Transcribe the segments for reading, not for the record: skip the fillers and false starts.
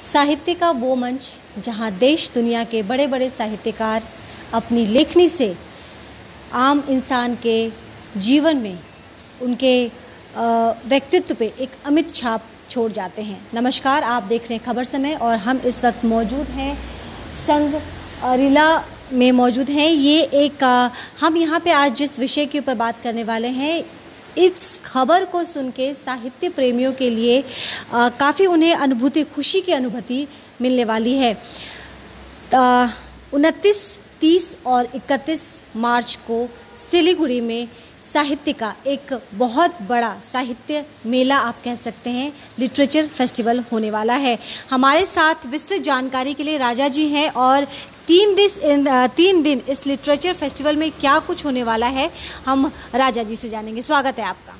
साहित्य का वो मंच जहां देश दुनिया के बड़े बड़े साहित्यकार अपनी लेखनी से आम इंसान के जीवन में उनके व्यक्तित्व पे एक अमिट छाप छोड़ जाते हैं। नमस्कार, आप देख रहे हैं खबर समय और हम इस वक्त मौजूद हैं संगरीला में मौजूद हैं। ये एक हम यहाँ पे आज जिस विषय के ऊपर बात करने वाले हैं, इस खबर को सुन के साहित्य प्रेमियों के लिए काफ़ी उन्हें अनुभूति, खुशी की अनुभूति मिलने वाली है। 29, 30 और 31 मार्च को सिलीगुड़ी में साहित्य का एक बहुत बड़ा साहित्य मेला, आप कह सकते हैं, लिटरेचर फेस्टिवल होने वाला है। हमारे साथ विस्तृत जानकारी के लिए राजा जी हैं और 3 दिन इस लिटरेचर फेस्टिवल में क्या कुछ होने वाला है हम राजा जी से जानेंगे। स्वागत है आपका।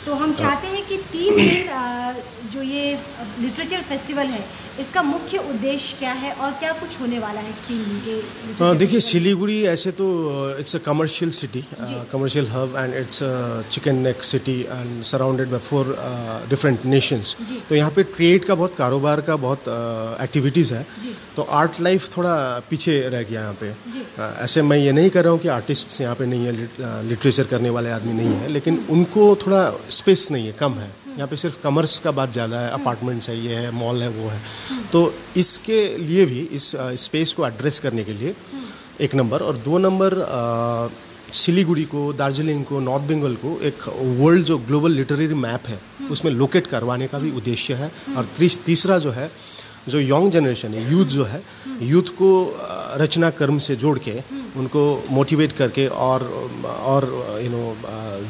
तो हम चाहते हैं कि 3 दिन जो ये लिटरेचर फेस्टिवल है, इसका मुख्य उद्देश्य क्या है और क्या कुछ होने वाला है इस 3 दिन के? देखिए, सिलीगुड़ी ऐसे तो it's a commercial city, commercial hub, and it's chicken neck city and surrounded by 4 different Nations. तो यहाँ पे ट्रेड का बहुत, कारोबार का बहुत एक्टिविटीज़ है। तो आर्ट लाइफ थोड़ा पीछे रह गया यहाँ पे। ऐसे मैं ये नहीं कर रहा हूँ कि आर्टिस्ट्स यहाँ पे नहीं है, लिटरेचर करने वाले आदमी नहीं है, लेकिन उनको थोड़ा स्पेस नहीं है, कम है। यहाँ पे सिर्फ कमर्स का बात ज़्यादा है, अपार्टमेंट्स है, ये है, मॉल है, वो है। तो इसके लिए भी, इस स्पेस को एड्रेस करने के लिए 1 नंबर, और 2 नंबर सिलीगुड़ी को, दार्जिलिंग को, नॉर्थ बंगाल को एक वर्ल्ड जो ग्लोबल लिटरेरी मैप है उसमें लोकेट करवाने का भी उद्देश्य है। और तीसरा जो है, जो यंग जनरेशन है, यूथ जो है, यूथ को रचना कर्म से जोड़ के उनको मोटिवेट करके और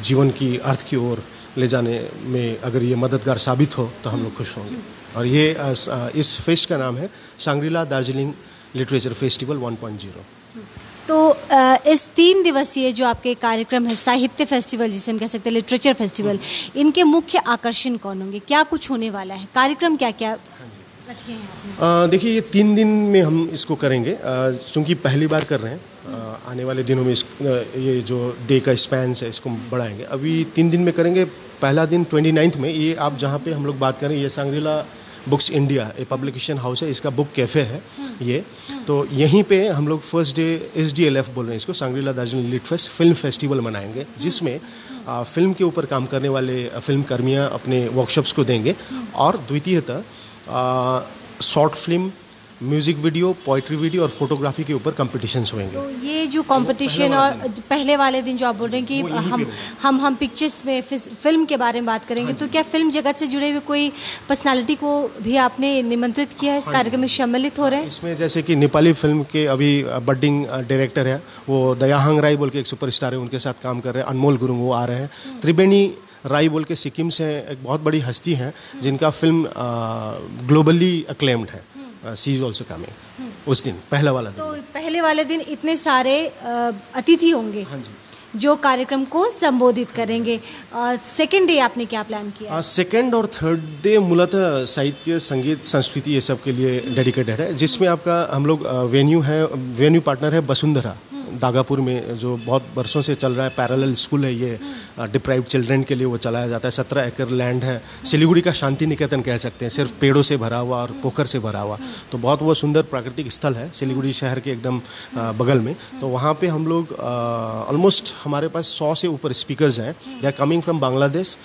जीवन की अर्थ की ओर ले जाने में अगर ये मददगार साबित हो तो हम लोग खुश होंगे। और ये इस फेस्ट का नाम है सांग्रीला दार्जिलिंग लिटरेचर फेस्टिवल 1.0। तो इस 3 दिवसीय जो आपके कार्यक्रम है, साहित्य फेस्टिवल जिसे हम कह सकते हैं, लिटरेचर फेस्टिवल, इनके मुख्य आकर्षण कौन होंगे? क्या कुछ होने वाला है? कार्यक्रम क्या क्या रखे हैं? देखिए, ये 3 दिन में हम इसको करेंगे, चूँकि पहली बार कर रहे हैं। आने वाले दिनों में ये जो डे का स्पैन्स है इसको बढ़ाएंगे। अभी 3 दिन में करेंगे। पहला दिन 29 में, ये आप जहाँ पे हम लोग बात करें, ये सांग्रीला बुक्स इंडिया, एक पब्लिकेशन हाउस है, इसका बुक कैफ़े है ये। तो यहीं पे हम लोग फर्स्ट डे SDLF बोल रहे हैं इसको, Shangri-La Darjeeling lit fest film festival मनाएंगे, जिसमें फिल्म के ऊपर काम करने वाले फिल्म कर्मियाँ अपने वर्कशॉप्स को देंगे। और द्वितीयतः short film, music video, poetry video और फोटोग्राफी के ऊपर कंपटीशंस होंगे। तो ये जो कंपटीशन और पहले वाले दिन जो आप बोल रहे हैं कि हम पिक्चर्स में फिल्म के बारे में बात करेंगे, तो क्या फिल्म जगत से जुड़े हुए कोई पर्सनालिटी को भी आपने निमंत्रित किया है इस कार्यक्रम में सम्मिलित हो रहे हैं? इसमें जैसे कि नेपाली फिल्म के अभी बडिंग डायरेक्टर है, वो दयाहांग राय बोल के एक सुपरस्टार है, उनके साथ काम कर रहे हैं। अनमोल गुरुंग वो आ रहे हैं। त्रिवेणी राय बोल के सिक्किम से एक बहुत बड़ी हस्ती हैं जिनका फिल्म ग्लोबली अक्लेम्ड है। शी इज ऑल्सो कमिंग उस दिन, पहला वाला दिन। तो पहले वाले दिन इतने सारे अतिथि होंगे, हाँ जी, जो कार्यक्रम को संबोधित करेंगे। सेकेंड डे आपने क्या प्लान किया? सेकेंड और थर्ड डे मूलतः साहित्य, संगीत, संस्कृति ये सब के लिए डेडिकेटेड है, जिसमें आपका हम लोग वेन्यू पार्टनर है वसुंधरा दागापुर में, जो बहुत वर्षों से चल रहा है। पैरेलल स्कूल है ये, डिप्राइव्ड चिल्ड्रन के लिए वो चलाया जाता है। 17 एकड़ लैंड है। सिलीगुड़ी का शांति निकेतन कह सकते हैं, सिर्फ पेड़ों से भरा हुआ और पोखर से भरा हुआ। तो बहुत वो सुंदर प्राकृतिक स्थल है सिलीगुड़ी शहर के एकदम बगल में। तो वहाँ पे हम लोग ऑलमोस्ट, हमारे पास 100 से ऊपर स्पीकर्स हैं। They are coming from Bangladesh,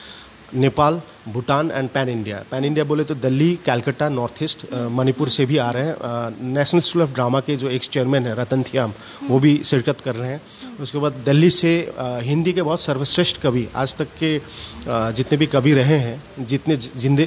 Nepal, Bhutan and pan India. Pan India बोले तो दिल्ली, कलकत्ता, नॉर्थ ईस्ट, मणिपुर से भी आ रहे हैं। नेशनल स्कूल ऑफ ड्रामा के जो एक्स चेयरमैन है रतन थियाम, वो भी शिरकत कर रहे हैं। उसके बाद दिल्ली से हिंदी के बहुत सर्वश्रेष्ठ कवि, आज तक के जितने भी कवि रहे हैं, जितने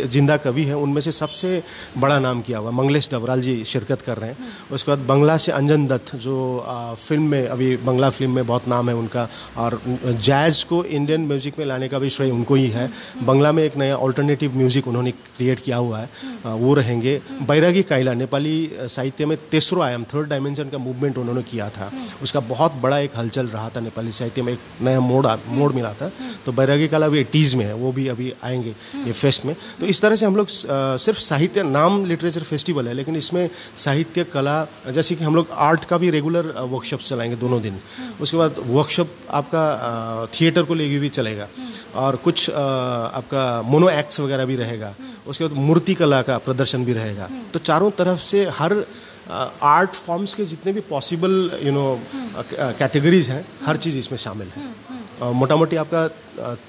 जिंदा कवि हैं, उनमें से सबसे बड़ा नाम किया हुआ मंगलेश डबराल जी शिरकत कर रहे हैं। उसके बाद बंगला से अंजन दत्त, जो फिल्म में, अभी बंगला फिल्म में बहुत नाम है उनका, और जैज़ को इंडियन म्यूजिक में लाने का भी श्रेय उनको ही है। बंगला में एक नया ऑल्टरनेटिव म्यूजिक उन्होंने क्रिएट किया हुआ है, वो रहेंगे। बैरागी कायला, नेपाली साहित्य में तेसरो आयाम, 3rd डायमेंशन का मूवमेंट उन्होंने किया था। उसका बहुत बड़ा एक हलचल रहा था नेपाली साहित्य में, एक नया मोड़ मिला था। तो बैरागी काला भी 80s में है, वो भी अभी आएंगे ये फेस्ट में। तो इस तरह से हम लोग सिर्फ साहित्य, नाम लिटरेचर फेस्टिवल है, लेकिन इसमें साहित्य, कला, जैसे कि हम लोग आर्ट का भी रेगुलर वर्कशॉप चलाएंगे 2 दिन। उसके बाद वर्कशॉप आपका थिएटर को लेके भी चलेगा, और कुछ आपका मोनो एक्ट्स वगैरह भी रहेगा, उसके बाद मूर्ति कला का प्रदर्शन भी रहेगा। तो चारों तरफ से हर आर्ट फॉर्म्स के जितने भी पॉसिबल कैटेगरीज हैं, हर चीज़ इसमें शामिल है। मोटा मोटी आपका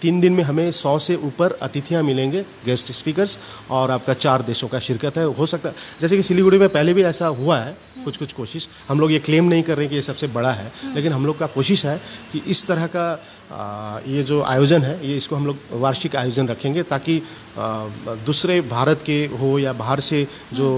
3 दिन में हमें 100 से ऊपर अतिथियाँ मिलेंगे, गेस्ट स्पीकर्स, और आपका 4 देशों का शिरकत है। हो सकता है जैसे कि सिलीगुड़ी में पहले भी ऐसा हुआ है, कुछ कोशिश, हम लोग ये क्लेम नहीं कर रहे हैं कि ये सबसे बड़ा है, लेकिन हम लोग का कोशिश है कि इस तरह का ये जो आयोजन है, ये इसको हम लोग वार्षिक आयोजन रखेंगे, ताकि दूसरे भारत के हो या बाहर से जो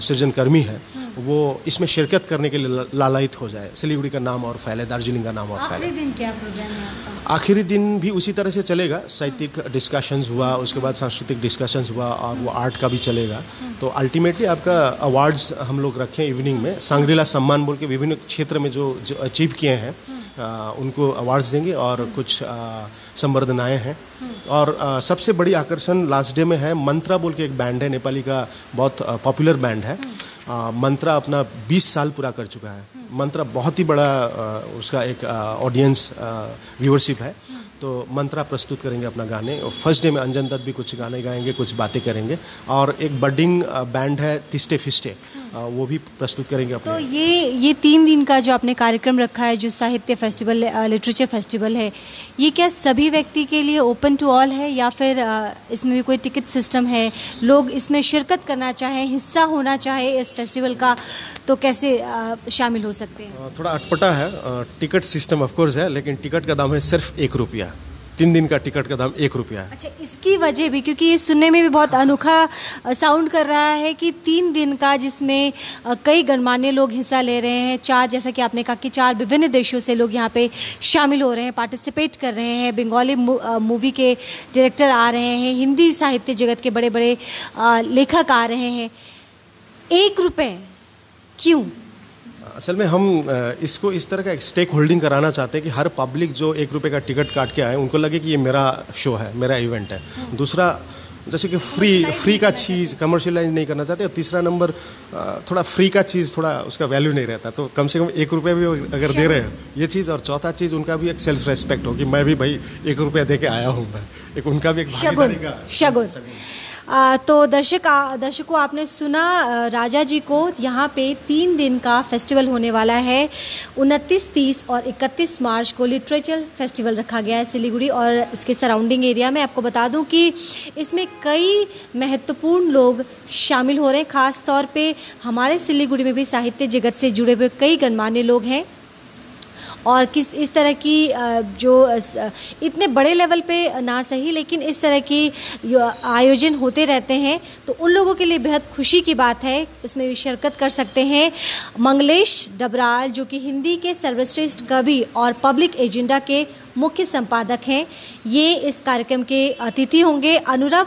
सृजनकर्मी है वो इसमें शिरकत करने के लिए लालायित हो जाए, सिलीगुड़ी का नाम और फैले, दार्जिलिंग का नाम और फैले। आखिरी दिन क्या प्रोग्राम है आपका? आखिरी दिन भी उसी तरह से चलेगा, साहित्यिक डिस्कशंस हुआ, उसके बाद सांस्कृतिक डिस्कशंस हुआ, और वो आर्ट का भी चलेगा। तो अल्टीमेटली आपका अवार्ड्स हम लोग रखें इवनिंग में, सांग्रीला सम्मान बोल के विभिन्न क्षेत्र में जो अचीव किए हैं उनको अवार्ड्स देंगे, और कुछ संवर्धनाएँ हैं। और सबसे बड़ी आकर्षण लास्ट डे में है, मंत्रा बोल के एक बैंड है, नेपाली का बहुत पॉपुलर बैंड है। मंत्रा अपना 20 साल पूरा कर चुका है। मंत्रा बहुत ही बड़ा उसका एक ऑडियंस व्यूअरशिप है। तो मंत्रा प्रस्तुत करेंगे अपना गाने, और फर्स्ट डे में अंजन दत्त भी कुछ गाने गाएंगे, कुछ बातें करेंगे, और एक बडिंग बैंड है तिस्टे फिस्टे, वो भी प्रस्तुत करेंगे अपने। तो ये 3 दिन का जो आपने कार्यक्रम रखा है, जो साहित्य फेस्टिवल, लिटरेचर फेस्टिवल है, ये क्या सभी व्यक्ति के लिए ओपन टू ऑल है, या फिर इसमें भी कोई टिकट सिस्टम है? लोग इसमें शिरकत करना चाहें, हिस्सा होना चाहे इस फेस्टिवल का, तो कैसे शामिल हो सकते हैं? थोड़ा अटपटा है, टिकट सिस्टम ऑफकोर्स है, लेकिन टिकट का दाम है सिर्फ 1 रुपया। 3 दिन का टिकट का दाम 1 रुपया है। अच्छा, इसकी वजह भी, क्योंकि ये सुनने में भी बहुत अनोखा साउंड कर रहा है कि 3 दिन का, जिसमें कई गणमान्य लोग हिस्सा ले रहे हैं, 4, जैसा कि आपने कहा कि 4 विभिन्न देशों से लोग यहाँ पे शामिल हो रहे हैं, पार्टिसिपेट कर रहे हैं। बंगाली मूवी के डायरेक्टर आ रहे हैं, हिंदी साहित्य जगत के बड़े बड़े लेखक आ रहे हैं। 1 रुपये क्यों? असल में हम इसको इस तरह का एक स्टेक होल्डिंग कराना चाहते हैं कि हर पब्लिक जो 1 रुपये का टिकट काट के आए, उनको लगे कि ये मेरा शो है, मेरा इवेंट है। दूसरा, जैसे कि फ्री का चीज़ कमर्शियलाइज नहीं करना चाहते। और तीसरा नंबर, थोड़ा फ्री का चीज़ थोड़ा उसका वैल्यू नहीं रहता, तो कम से कम 1 रुपये भी अगर दे रहे हैं, ये चीज़। और चौथा चीज़, उनका भी एक सेल्फ रेस्पेक्ट हो कि मैं भी भाई 1 रुपया दे के आया हूँ, मैं एक उनका भी एक भागीदारी का शगुन। तो दर्शकों, आपने सुना राजा जी को। यहाँ पे 3 दिन का फेस्टिवल होने वाला है। 29, 30 और 31 मार्च को लिटरेचर फेस्टिवल रखा गया है सिलीगुड़ी और इसके सराउंडिंग एरिया में। आपको बता दूं कि इसमें कई महत्वपूर्ण लोग शामिल हो रहे हैं। ख़ास तौर पे हमारे सिलीगुड़ी में भी साहित्य जगत से जुड़े हुए कई गणमान्य लोग हैं, और इस तरह की जो इतने बड़े लेवल पे ना सही, लेकिन इस तरह की आयोजन होते रहते हैं, तो उन लोगों के लिए बेहद खुशी की बात है, इसमें भी शिरकत कर सकते हैं। मंगलेश डबराल, जो कि हिंदी के सर्वश्रेष्ठ कवि और पब्लिक एजेंडा के मुख्य संपादक हैं, ये इस कार्यक्रम के अतिथि होंगे। अनुराग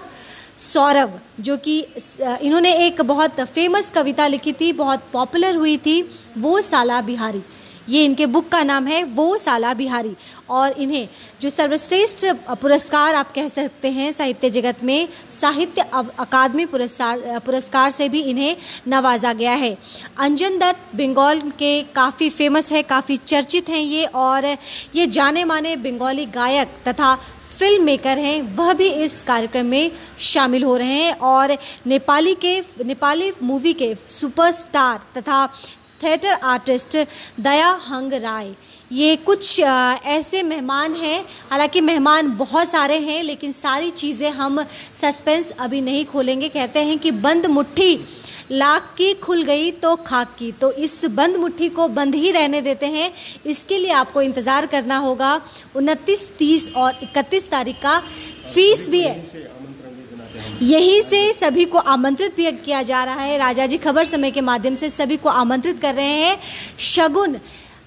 सौरभ, जो कि इन्होंने एक बहुत फेमस कविता लिखी थी, बहुत पॉपुलर हुई थी, वो साला बिहारी, ये इनके बुक का नाम है, वो साला बिहारी। और इन्हें जो सर्वश्रेष्ठ पुरस्कार आप कह सकते हैं साहित्य जगत में, साहित्य अकादमी पुरस्कार से भी इन्हें नवाजा गया है। अंजन दत्त बंगाल के काफ़ी फेमस है, काफ़ी चर्चित हैं ये, और ये जाने माने बंगाली गायक तथा फिल्म मेकर हैं, वह भी इस कार्यक्रम में शामिल हो रहे हैं। और नेपाली मूवी के सुपरस्टार तथा थिएटर आर्टिस्ट दया हंग राय, ये कुछ ऐसे मेहमान हैं। हालांकि मेहमान बहुत सारे हैं, लेकिन सारी चीज़ें हम सस्पेंस अभी नहीं खोलेंगे। कहते हैं कि बंद मुट्ठी लाख की खुल गई तो खाक की, तो इस बंद मुट्ठी को बंद ही रहने देते हैं। इसके लिए आपको इंतज़ार करना होगा। 29, 30 और 31 तारीख का फीस भी है, यहीं से सभी को आमंत्रित भी किया जा रहा है। राजा जी खबर समय के माध्यम से सभी को आमंत्रित कर रहे हैं। शगुन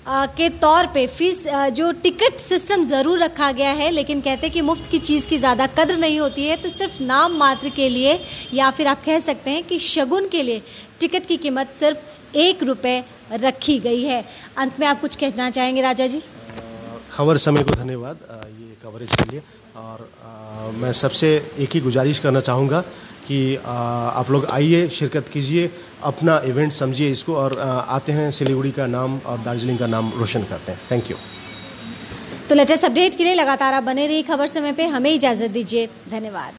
के तौर पे फीस, जो टिकट सिस्टम ज़रूर रखा गया है, लेकिन कहते हैं कि मुफ्त की चीज़ की ज़्यादा कद्र नहीं होती है, तो सिर्फ नाम मात्र के लिए, या फिर आप कह सकते हैं कि शगुन के लिए टिकट की कीमत सिर्फ 1 रुपये रखी गई है। अंत में आप कुछ कहना चाहेंगे राजा जी? खबर समय को धन्यवाद ये कवरेज के लिए, और मैं सबसे एक ही गुजारिश करना चाहूँगा कि आप लोग आइए, शिरकत कीजिए, अपना इवेंट समझिए इसको, और आते हैं सिलीगुड़ी का नाम और दार्जिलिंग का नाम रोशन करते हैं। Thank you. तो लेटेस्ट अपडेट के लिए लगातार आप बने रहिए खबर समय पे। हमें इजाज़त दीजिए, धन्यवाद।